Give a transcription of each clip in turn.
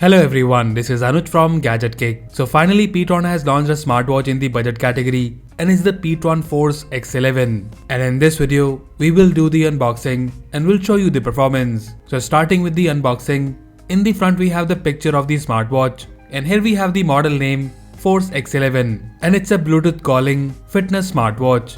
Hello everyone, this is Anuj from Gadget. So finally pTron has launched a smartwatch in the budget category and it's the pTron Force X11. And in this video, we will do the unboxing and we'll show you the performance. So starting with the unboxing, in the front we have the picture of the smartwatch and here we have the model name Force X11 and it's a Bluetooth calling fitness smartwatch.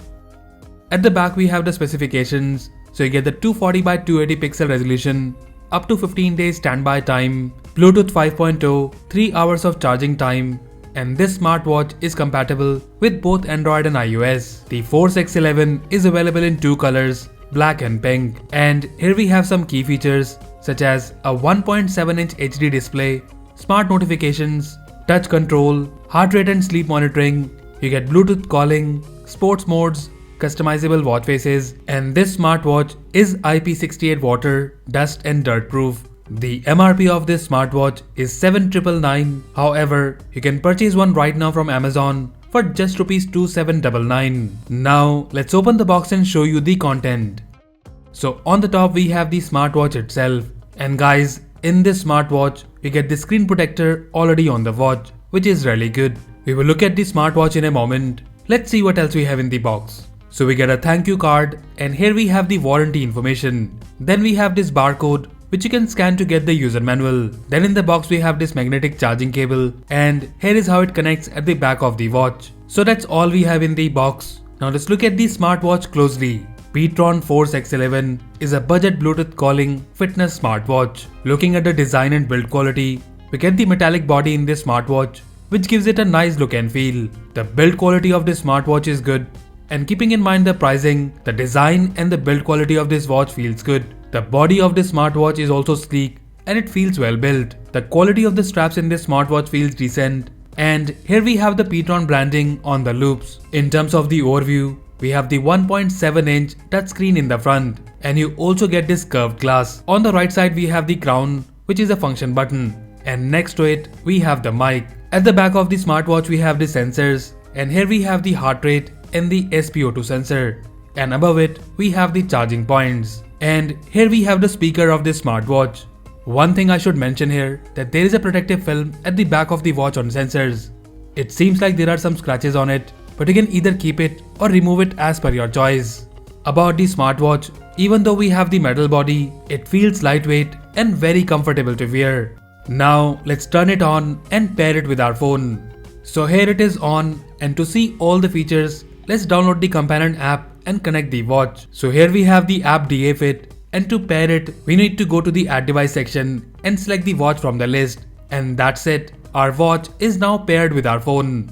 At the back we have the specifications, so you get the 240 by 280 pixel resolution, up to 15 days standby time, Bluetooth 5.0, 3 hours of charging time, and this smartwatch is compatible with both Android and iOS. The Force X11 is available in two colors, black and pink, and here we have some key features such as a 1.7-inch HD display, smart notifications, touch control, heart rate and sleep monitoring, you get Bluetooth calling, sports modes, customizable watch faces, and this smartwatch is IP68 water, dust and dirt proof. The MRP of this smartwatch is 7,999. However, you can purchase one right now from Amazon for just Rs 2,799. Now let's open the box and show you the content. So on the top we have the smartwatch itself, and guys, in this smartwatch you get the screen protector already on the watch, which is really good. We will look at the smartwatch in a moment. Let's see what else we have in the box. So we get a thank you card, and here we have the warranty information. Then we have this barcode which you can scan to get the user manual. Then in the box we have this magnetic charging cable, and here is how it connects at the back of the watch. So that's all we have in the box. Now let's look at the smartwatch closely. pTron Force X11 is a budget Bluetooth calling fitness smartwatch. Looking at the design and build quality, we get the metallic body in this smartwatch, which gives it a nice look and feel. The build quality of this smartwatch is good, and keeping in mind the pricing, the design and the build quality of this watch feels good. The body of this smartwatch is also sleek and it feels well built. The quality of the straps in this smartwatch feels decent, and here we have the pTron branding on the loops. In terms of the overview, we have the 1.7-inch touchscreen in the front, and you also get this curved glass. On the right side we have the crown, which is a function button, and next to it we have the mic. At the back of the smartwatch we have the sensors, and here we have the heart rate and the SpO2 sensor, and above it we have the charging points, and here we have the speaker of this smartwatch. One thing I should mention here, that there is a protective film at the back of the watch on sensors. It seems like there are some scratches on it, but you can either keep it or remove it as per your choice. About the smartwatch, even though we have the metal body, it feels lightweight and very comfortable to wear. Now let's turn it on and pair it with our phone. So here it is on, and to see all the features, let's download the companion app and connect the watch. So here we have the app DA Fit, and to pair it, we need to go to the add device section and select the watch from the list. And that's it, our watch is now paired with our phone.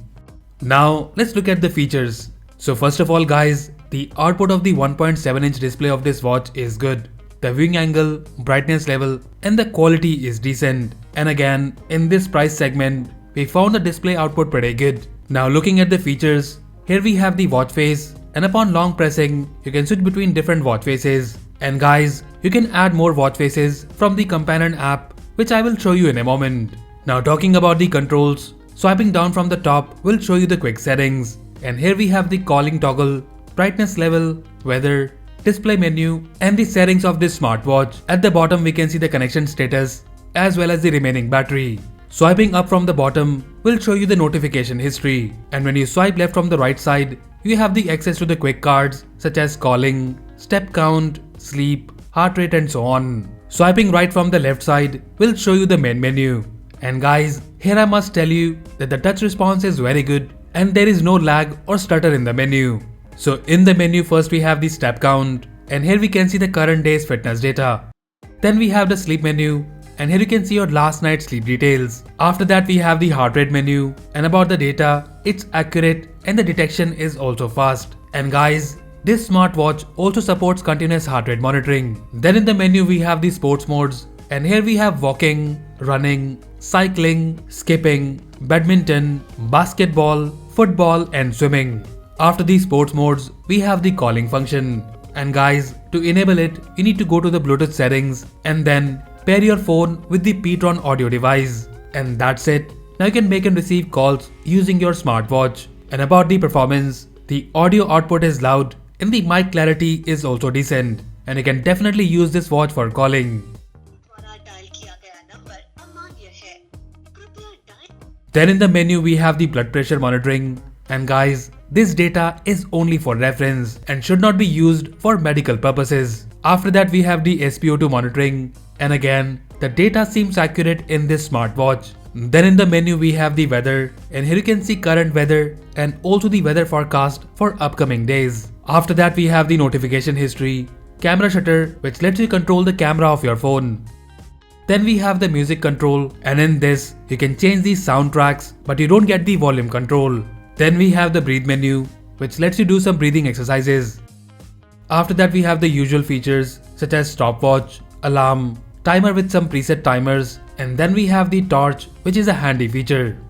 Now let's look at the features. So first of all guys, the output of the 1.7-inch display of this watch is good. The viewing angle, brightness level and the quality is decent. And again, in this price segment, we found the display output pretty good. Now looking at the features, here we have the watch face, and upon long pressing, you can switch between different watch faces. And guys, you can add more watch faces from the companion app, which I will show you in a moment. Now talking about the controls, swiping down from the top will show you the quick settings. And here we have the calling toggle, brightness level, weather, display menu, and the settings of this smartwatch. At the bottom we can see the connection status as well as the remaining battery. Swiping up from the bottom will show you the notification history, and when you swipe left from the right side, you have the access to the quick cards such as calling, step count, sleep, heart rate and so on. Swiping right from the left side will show you the main menu. And guys, here I must tell you that the touch response is very good and there is no lag or stutter in the menu. So in the menu first we have the step count, and here we can see the current day's fitness data. Then we have the sleep menu, and here you can see your last night's sleep details. After that we have the heart rate menu, and about the data, it's accurate and the detection is also fast. And guys, this smartwatch also supports continuous heart rate monitoring. Then in the menu we have the sports modes, and here we have walking, running, cycling, skipping, badminton, basketball, football and swimming. After these sports modes, we have the calling function. And guys, to enable it, you need to go to the Bluetooth settings and then pair your phone with the pTron audio device. And that's it. Now you can make and receive calls using your smartwatch. And about the performance, the audio output is loud and the mic clarity is also decent. And you can definitely use this watch for calling. Then in the menu we have the blood pressure monitoring, and guys, this data is only for reference and should not be used for medical purposes. After that we have the SpO2 monitoring, and again the data seems accurate in this smartwatch. Then in the menu we have the weather, and here you can see current weather and also the weather forecast for upcoming days. After that we have the notification history, camera shutter which lets you control the camera of your phone. Then we have the music control, and in this you can change the soundtracks but you don't get the volume control. Then we have the breathe menu which lets you do some breathing exercises. After that we have the usual features such as stopwatch, alarm, timer with some preset timers, and then we have the torch which is a handy feature.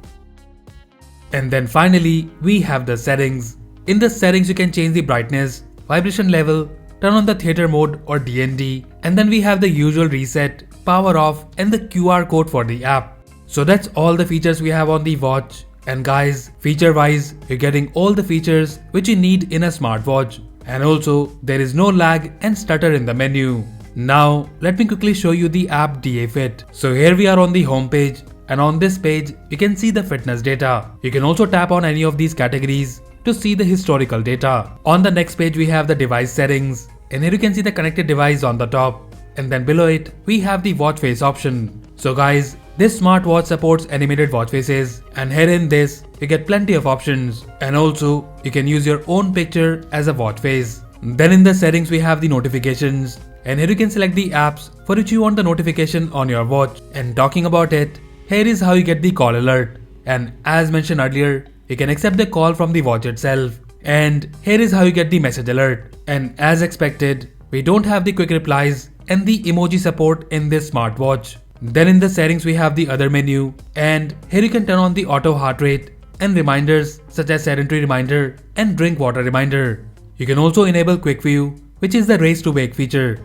And then finally we have the settings. In the settings you can change the brightness, vibration level, turn on the theater mode or DND, and then we have the usual reset, power off, and the QR code for the app. So that's all the features we have on the watch. And guys, feature wise, you're getting all the features which you need in a smartwatch. And also, there is no lag and stutter in the menu. Now, let me quickly show you the app DA Fit. So here we are on the home page, and on this page, you can see the fitness data. You can also tap on any of these categories to see the historical data. On the next page, we have the device settings, and here you can see the connected device on the top. And then below it, we have the watch face option. So guys, this smartwatch supports animated watch faces, and here in this, you get plenty of options. And also, you can use your own picture as a watch face. Then in the settings, we have the notifications, and here you can select the apps for which you want the notification on your watch. And talking about it, here is how you get the call alert. And as mentioned earlier, you can accept the call from the watch itself. And here is how you get the message alert. And as expected, we don't have the quick replies and the emoji support in this smartwatch. Then in the settings we have the other menu, and here you can turn on the auto heart rate and reminders such as sedentary reminder and drink water reminder. You can also enable quick view, which is the race to wake feature.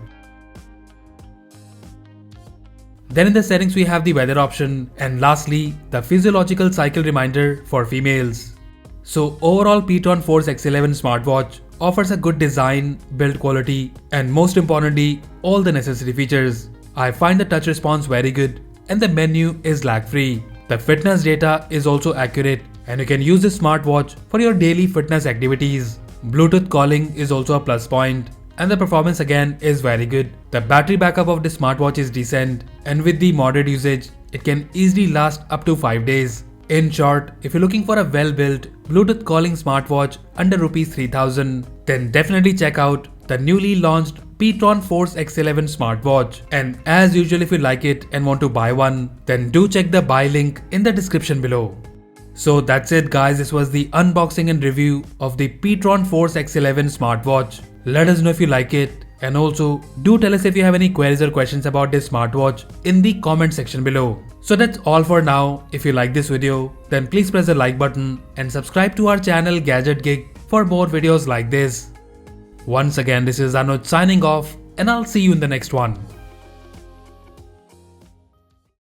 Then in the settings we have the weather option, and lastly the physiological cycle reminder for females. So overall, pTron Force X11 smartwatch offers a good design, build quality, and most importantly, all the necessary features. I find the touch response very good, and the menu is lag free. The fitness data is also accurate, and you can use this smartwatch for your daily fitness activities. Bluetooth calling is also a plus point, and the performance again is very good. The battery backup of the smartwatch is decent, and with the moderate usage, it can easily last up to 5 days. In short, if you're looking for a well-built Bluetooth calling smartwatch under Rs 3000, then definitely check out the newly launched pTron Force X11 smartwatch. And as usual, if you like it and want to buy one, then do check the buy link in the description below. So that's it guys, this was the unboxing and review of the pTron Force X11 smartwatch. Let us know if you like it, and also do tell us if you have any queries or questions about this smartwatch in the comment section below. So that's all for now. If you like this video, then please press the like button and subscribe to our channel Gadget Gig for more videos like this. Once again, this is Anuj signing off, and I'll see you in the next one.